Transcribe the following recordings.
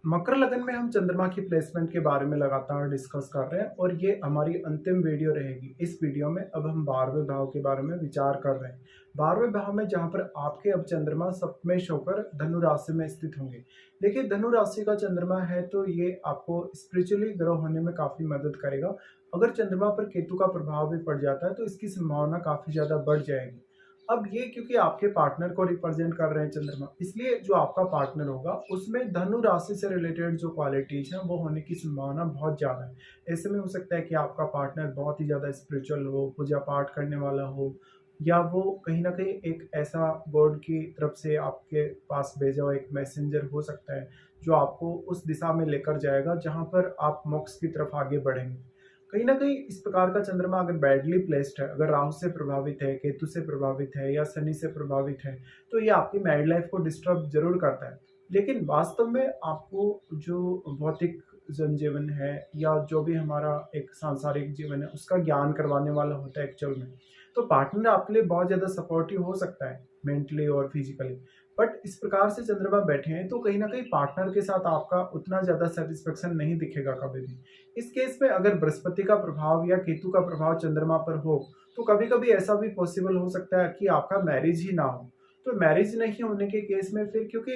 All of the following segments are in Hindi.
मकर लगन में हम चंद्रमा की प्लेसमेंट के बारे में लगातार डिस्कस कर रहे हैं और ये हमारी अंतिम वीडियो रहेगी। इस वीडियो में अब हम 12वें भाव के बारे में विचार कर रहे हैं। 12वें भाव में जहाँ पर आपके अब चंद्रमा सप्तमेश होकर धनु राशि में स्थित होंगे। देखिए, धनु राशि का चंद्रमा है तो ये आपको स्पिरिचुअली ग्रो होने में काफ़ी मदद करेगा। अगर चंद्रमा पर केतु का प्रभाव भी पड़ जाता है तो इसकी संभावना काफ़ी ज़्यादा बढ़ जाएगी। अब ये क्योंकि आपके पार्टनर को रिप्रेजेंट कर रहे हैं चंद्रमा, इसलिए जो आपका पार्टनर होगा उसमें धनु राशि से रिलेटेड जो क्वालिटीज हैं वो होने की संभावना बहुत ज़्यादा है। ऐसे में हो सकता है कि आपका पार्टनर बहुत ही ज़्यादा स्पिरिचुअल हो, पूजा पाठ करने वाला हो, या वो कहीं ना कहीं एक ऐसा गॉड की तरफ से आपके पास भेजा हुआ एक मैसेंजर हो सकता है जो आपको उस दिशा में लेकर जाएगा जहाँ पर आप मोक्ष की तरफ आगे बढ़ेंगे। कहीं न कहीं इस प्रकार का चंद्रमा अगर बैडली प्लेस्ड है, अगर राहु से प्रभावित है, केतु से प्रभावित है या शनि से प्रभावित है, तो ये आपकी मैरिड लाइफ को डिस्टर्ब ज़रूर करता है। लेकिन वास्तव में आपको जो भौतिक जनजीवन है या जो भी हमारा एक सांसारिक जीवन है, उसका ज्ञान करवाने वाला होता है एक्चुअल में। तो पार्टनर आपके लिए बहुत ज़्यादा सपोर्टिव हो सकता है, मेंटली और फिज़िकली। बट इस प्रकार से चंद्रमा बैठे हैं, तो कहीं न कहीं पार्टनर के साथ आपका उतना ज़्यादा सैटिस्फैक्शन नहीं दिखेगा कभी भी। इस केस में अगर बृहस्पति का प्रभाव या केतु का प्रभाव चंद्रमा पर हो तो कभी कभी ऐसा भी पॉसिबल हो सकता है कि आपका मैरिज ही ना हो। तो मैरिज नहीं होने के केस में फिर क्योंकि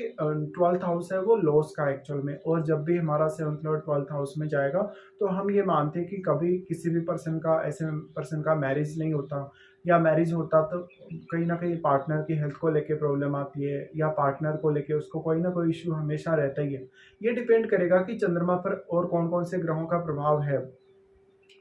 12th हाउस है वो लॉस का एक्चुअल में, और जब भी हमारा 7th और 12th हाउस में जाएगा तो हम ये मानते हैं कि कभी किसी भी पर्सन का ऐसे पर्सन का मैरिज नहीं होता, या मैरिज होता तो कहीं ना कहीं पार्टनर की हेल्थ को लेके प्रॉब्लम आती है या पार्टनर को लेके उसको कोई ना कोई इश्यू हमेशा रहता ही है। ये डिपेंड करेगा कि चंद्रमा पर और कौन-कौन से ग्रहों का प्रभाव है।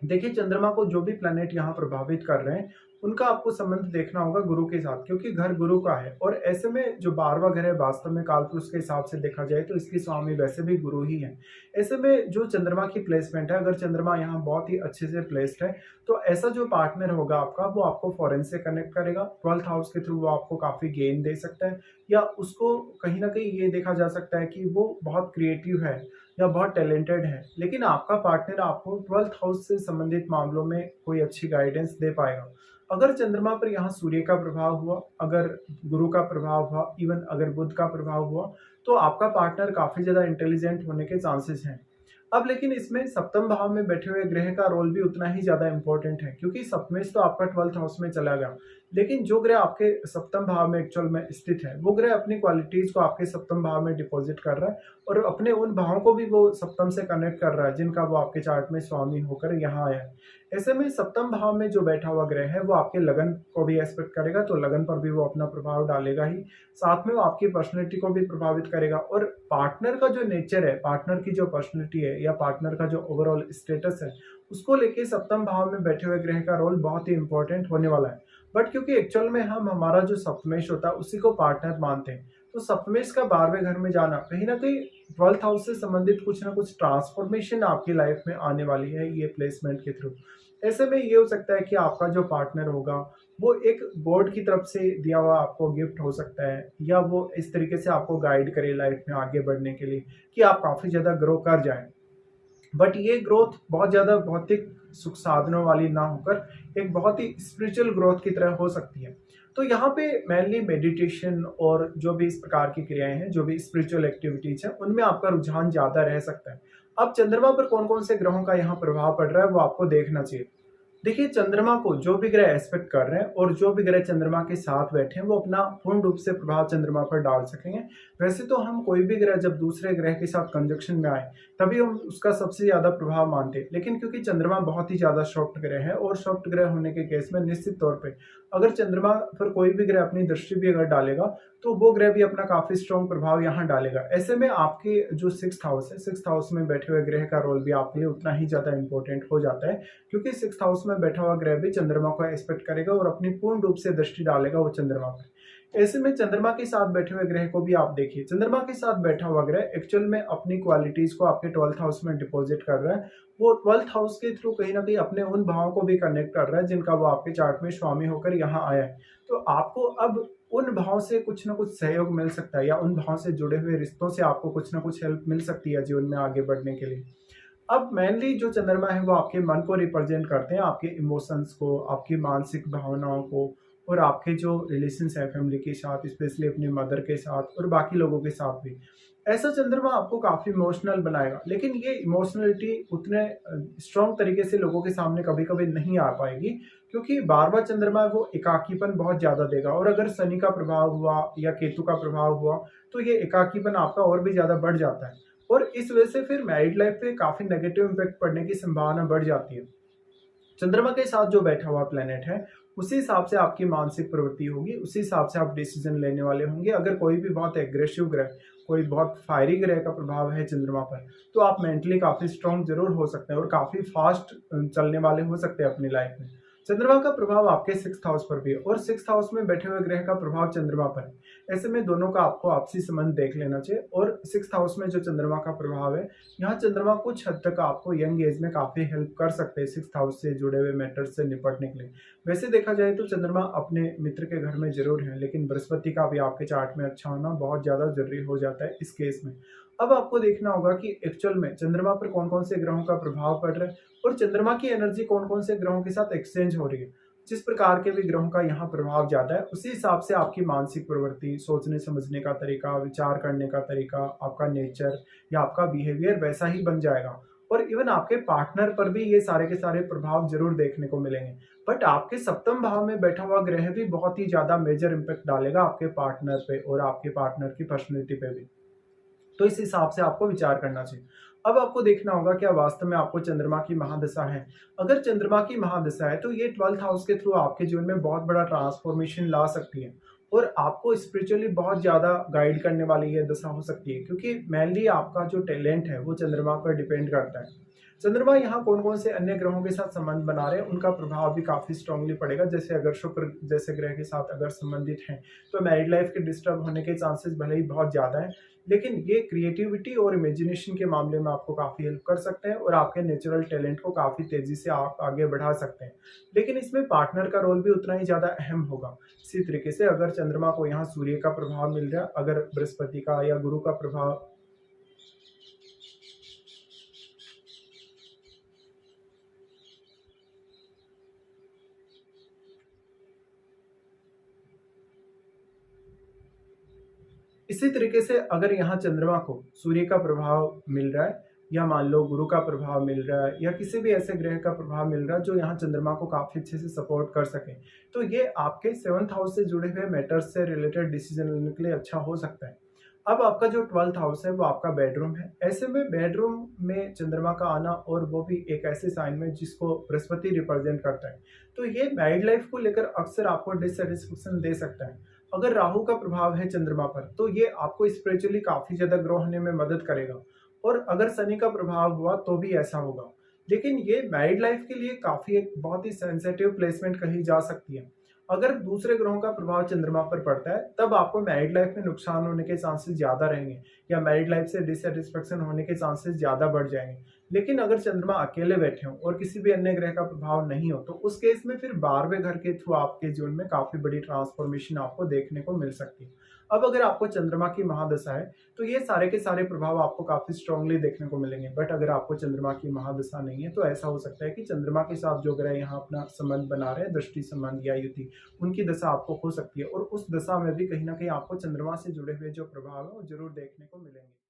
देखिए, चंद्रमा को जो भी प्लैनेट यहाँ प्रभावित कर रहे हैं, उनका आपको संबंध देखना होगा गुरु के साथ, क्योंकि घर गुरु का है और ऐसे में जो 12वां घर है वास्तव में कालपुरुष के हिसाब से देखा जाए तो इसके स्वामी वैसे भी गुरु ही हैं। ऐसे में जो चंद्रमा की प्लेसमेंट है, अगर चंद्रमा यहाँ बहुत ही अच्छे से प्लेस्ड है, तो ऐसा जो पार्टनर होगा आपका वो आपको फॉरेन से कनेक्ट करेगा। 12th हाउस के थ्रू वो आपको काफ़ी गेन दे सकता है, या उसको कहीं न कहीं ये देखा जा सकता है कि वो बहुत क्रिएटिव है या बहुत टैलेंटेड है, लेकिन आपका पार्टनर आपको 12th हाउस से संबंधित मामलों में कोई अच्छी गाइडेंस दे पाएगा। अगर चंद्रमा पर यहाँ सूर्य का प्रभाव हुआ, अगर गुरु का प्रभाव हुआ, इवन अगर बुध का प्रभाव हुआ, तो आपका पार्टनर काफ़ी ज़्यादा इंटेलिजेंट होने के चांसेस हैं। अब लेकिन इसमें सप्तम भाव में बैठे हुए ग्रह का रोल भी उतना ही ज़्यादा इंपॉर्टेंट है, क्योंकि सप्तमेश तो आपका 12th हाउस में चला गया, लेकिन जो ग्रह आपके सप्तम भाव में एक्चुअल में स्थित है, वो ग्रह अपनी क्वालिटीज़ को आपके सप्तम भाव में डिपॉज़िट कर रहा है और अपने उन भावों को भी वो सप्तम से कनेक्ट कर रहा है, जिनका वो आपके चार्ट में स्वामी होकर यहाँ आया है। ऐसे में सप्तम भाव में जो बैठा हुआ ग्रह है, वो आपके लगन को भी एस्पेक्ट करेगा, तो लगन पर भी वो अपना प्रभाव डालेगा ही। साथ में वो आपकी पर्सनैलिटी को भी प्रभावित करेगा, और पार्टनर का जो नेचर है, पार्टनर की जो पर्सनैलिटी है या पार्टनर का जो ओवरऑल स्टेटस है, उसको लेके सप्तम भाव में बैठे हुए ग्रह का रोल बहुत ही इंपॉर्टेंट होने वाला है। बट क्योंकि एक्चुअल में हम हमारा जो सप्तमेश होता है उसी को पार्टनर मानते हैं, तो सप्तमेश का 12वें घर में जाना कहीं ना कहीं 12th हाउस से संबंधित कुछ ना कुछ ट्रांसफॉर्मेशन आपकी लाइफ में आने वाली है ये प्लेसमेंट के थ्रू। ऐसे में ये हो सकता है कि आपका जो पार्टनर होगा वो एक गॉड की तरफ से दिया हुआ आपको गिफ्ट हो सकता है, या वो इस तरीके से आपको गाइड करे लाइफ में आगे बढ़ने के लिए कि आप काफ़ी ज़्यादा ग्रो कर जाएं। बट ये ग्रोथ बहुत ज़्यादा भौतिक सुख साधनों वाली ना होकर एक बहुत ही स्पिरिचुअल ग्रोथ की तरह हो सकती है। तो यहाँ पे मेनली मेडिटेशन और जो भी इस प्रकार की क्रियाएं हैं, जो भी स्पिरिचुअल एक्टिविटीज हैं, उनमें आपका रुझान ज़्यादा रह सकता है। अब चंद्रमा पर कौन कौन से ग्रहों का यहाँ प्रभाव पड़ रहा है वो आपको देखना चाहिए। देखिए, चंद्रमा को जो भी ग्रह एस्पेक्ट कर रहे हैं और जो भी ग्रह चंद्रमा के साथ बैठे हैं वो अपना पूर्ण रूप से प्रभाव चंद्रमा पर डाल सकेंगे। वैसे तो हम कोई भी ग्रह जब दूसरे ग्रह के साथ कंजक्शन में आए तभी हम उसका सबसे ज़्यादा प्रभाव मानते हैं, लेकिन क्योंकि चंद्रमा बहुत ही ज़्यादा सॉफ्ट ग्रह है और सॉफ्ट ग्रह होने के केस में निश्चित तौर पर अगर चंद्रमा पर कोई भी ग्रह अपनी दृष्टि भी अगर डालेगा तो वो ग्रह भी अपना काफ़ी स्ट्रॉन्ग प्रभाव यहाँ डालेगा। ऐसे में आपके जो 6th हाउस है, 6th हाउस में बैठे हुए ग्रह का रोल भी आपके लिए उतना ही ज़्यादा इंपॉर्टेंट हो जाता है, क्योंकि 6th हाउस में बैठा हुआ ग्रह भी चंद्रमा को एक्सपेक्ट करेगा और अपनी पूर्ण रूप से दृष्टि डालेगा वो चंद्रमा पर। ऐसे में चंद्रमा के साथ बैठे हुए ग्रह को भी आप देखिए। चंद्रमा के साथ बैठा हुआ ग्रह एक्चुअल में अपनी क्वालिटीज को आपके 12th हाउस में डिपॉजिट कर रहा है। वो 12th हाउस के थ्रू कहीं ना कहीं अपने उन भावों को भी कनेक्ट कर रहा है जिनका वो आपके चार्ट में स्वामी होकर यहाँ आया है। तो आपको अब उन भाव से कुछ ना कुछ सहयोग मिल सकता है, या उन भाव से जुड़े हुए रिश्तों से आपको कुछ ना कुछ हेल्प मिल सकती है जीवन में आगे बढ़ने के लिए। अब मेनली जो चंद्रमा है वो आपके मन को रिप्रेजेंट करते हैं, आपके इमोशंस को, आपकी मानसिक भावनाओं को, और आपके जो रिलेशंस है फैमिली के साथ, स्पेशली अपनी मदर के साथ और बाकी लोगों के साथ भी। ऐसा चंद्रमा आपको काफ़ी इमोशनल बनाएगा, लेकिन ये इमोशनलिटी उतने स्ट्रॉन्ग तरीके से लोगों के सामने कभी-कभी नहीं आ पाएगी, क्योंकि बार-बार चंद्रमा है वो एकाकीपन बहुत ज़्यादा देगा और अगर शनि का प्रभाव हुआ या केतु का प्रभाव हुआ, तो ये एकाकीपन आपका और भी ज़्यादा बढ़ जाता है और इस वजह से फिर मैरिड लाइफ पे काफ़ी नेगेटिव इम्पैक्ट पड़ने की संभावना बढ़ जाती है। चंद्रमा के साथ जो बैठा हुआ प्लेनेट है, उसी हिसाब से आपकी मानसिक प्रवृत्ति होगी, उसी हिसाब से आप डिसीजन लेने वाले होंगे। अगर कोई भी बहुत एग्रेसिव ग्रह, कोई बहुत फायरी ग्रह का प्रभाव है चंद्रमा पर, तो आप मेंटली काफ़ी स्ट्रांग ज़रूर हो सकते हैं और काफ़ी फास्ट चलने वाले हो सकते हैं अपनी लाइफ में। चंद्रमा का प्रभाव आपके 6th हाउस पर भी है और 6th हाउस में बैठे हुए ग्रह का प्रभाव चंद्रमा पर है। ऐसे में दोनों का आपको आपसी संबंध देख लेना चाहिए और 6th हाउस में जो चंद्रमा का प्रभाव है, यहाँ चंद्रमा कुछ हद तक आपको यंग एज में काफ़ी हेल्प कर सकते हैं 6th हाउस से जुड़े हुए मैटर्स से निपटने के लिए। वैसे देखा जाए तो चंद्रमा अपने मित्र के घर में ज़रूर है, लेकिन बृहस्पति का भी आपके चार्ट में अच्छा होना बहुत ज़्यादा ज़रूरी हो जाता है इस केस में। अब आपको देखना होगा कि एक्चुअल में चंद्रमा पर कौन-कौन से ग्रहों का प्रभाव पड़ रहा है और चंद्रमा की एनर्जी कौन-कौन से ग्रहों के साथ एक्सचेंज हो रही है। जिस प्रकार के भी ग्रहों का यहाँ प्रभाव ज़्यादा है, उसी हिसाब से आपकी मानसिक प्रवृत्ति, सोचने-समझने का तरीका, विचार करने का तरीका, आपका नेचर या आपका बिहेवियर वैसा ही बन जाएगा और इवन आपके पार्टनर पर भी ये सारे के सारे प्रभाव ज़रूर देखने को मिलेंगे। बट आपके सप्तम भाव में बैठा हुआ ग्रह भी बहुत ही ज़्यादा मेजर इम्पैक्ट डालेगा आपके पार्टनर पे और आपके पार्टनर की पर्सनैलिटी पे भी। तो इस हिसाब से आपको विचार करना चाहिए। अब आपको देखना होगा क्या वास्तव में आपको चंद्रमा की महादशा है। अगर चंद्रमा की महादशा है तो ये 12th हाउस के थ्रू आपके जीवन में बहुत बड़ा ट्रांसफॉर्मेशन ला सकती है और आपको स्पिरिचुअली बहुत ज़्यादा गाइड करने वाली ये दशा हो सकती है, क्योंकि मेनली आपका जो टैलेंट है वो चंद्रमा पर डिपेंड करता है। चंद्रमा यहाँ कौन-कौन से अन्य ग्रहों के साथ संबंध बना रहे हैं, उनका प्रभाव भी काफ़ी स्ट्रांगली पड़ेगा। जैसे अगर शुक्र जैसे ग्रह के साथ अगर संबंधित हैं, तो मैरिड लाइफ के डिस्टर्ब होने के चांसेस भले ही बहुत ज़्यादा हैं, लेकिन ये क्रिएटिविटी और इमेजिनेशन के मामले में आपको काफ़ी हेल्प कर सकते हैं और आपके नेचुरल टैलेंट को काफ़ी तेज़ी से आप आगे बढ़ा सकते हैं। लेकिन इसमें पार्टनर का रोल भी उतना ही ज़्यादा अहम होगा। इसी तरीके से अगर चंद्रमा को यहाँ सूर्य का प्रभाव मिल रहा है, अगर बृहस्पति का या गुरु का प्रभाव इसी तरीके से अगर यहाँ चंद्रमा को सूर्य का प्रभाव मिल रहा है या मान लो गुरु का प्रभाव मिल रहा है या किसी भी ऐसे ग्रह का प्रभाव मिल रहा है जो यहाँ चंद्रमा को काफ़ी अच्छे से सपोर्ट कर सके, तो ये आपके 7th हाउस से जुड़े हुए मैटर्स से रिलेटेड डिसीजन लेने के लिए अच्छा हो सकता है। अब आपका जो 12th हाउस है वो आपका बेडरूम है। ऐसे में बेडरूम में चंद्रमा का आना और वो भी एक ऐसे साइन में जिसको बृहस्पति रिप्रेजेंट करता है, तो ये मैरिड लाइफ को लेकर अक्सर आपको डिससैटिस्फैक्शन दे सकता है। अगर राहु का प्रभाव है चंद्रमा पर, तो ये आपको स्पिरिचुअली काफ़ी ज़्यादा ग्रो होने में मदद करेगा और अगर शनि का प्रभाव हुआ तो भी ऐसा होगा। लेकिन ये मैरिड लाइफ के लिए काफ़ी एक बहुत ही सेंसिटिव प्लेसमेंट कही जा सकती है। अगर दूसरे ग्रहों का प्रभाव चंद्रमा पर पड़ता है, तब आपको मैरिड लाइफ में नुकसान होने के चांसेस ज़्यादा रहेंगे या मैरिड लाइफ से डिससैटिस्फैक्शन होने के चांसेस ज़्यादा बढ़ जाएंगे। लेकिन अगर चंद्रमा अकेले बैठे हों और किसी भी अन्य ग्रह का प्रभाव नहीं हो, तो उस केस में फिर 12वें घर के थ्रू आपके जीवन में काफ़ी बड़ी ट्रांसफॉर्मेशन आपको देखने को मिल सकती है। अब अगर आपको चंद्रमा की महादशा है, तो ये सारे के सारे प्रभाव आपको काफ़ी स्ट्रांगली देखने को मिलेंगे। बट अगर आपको चंद्रमा की महादशा नहीं है, तो ऐसा हो सकता है कि चंद्रमा के साथ जो ग्रह यहाँ अपना संबंध बना रहे हैं, दृष्टि संबंध या युति, उनकी दशा आपको हो सकती है और उस दशा में भी कहीं न कहीं आपको चंद्रमा से जुड़े हुए जो प्रभाव है, वो ज़रूर देखने को मिलेंगे।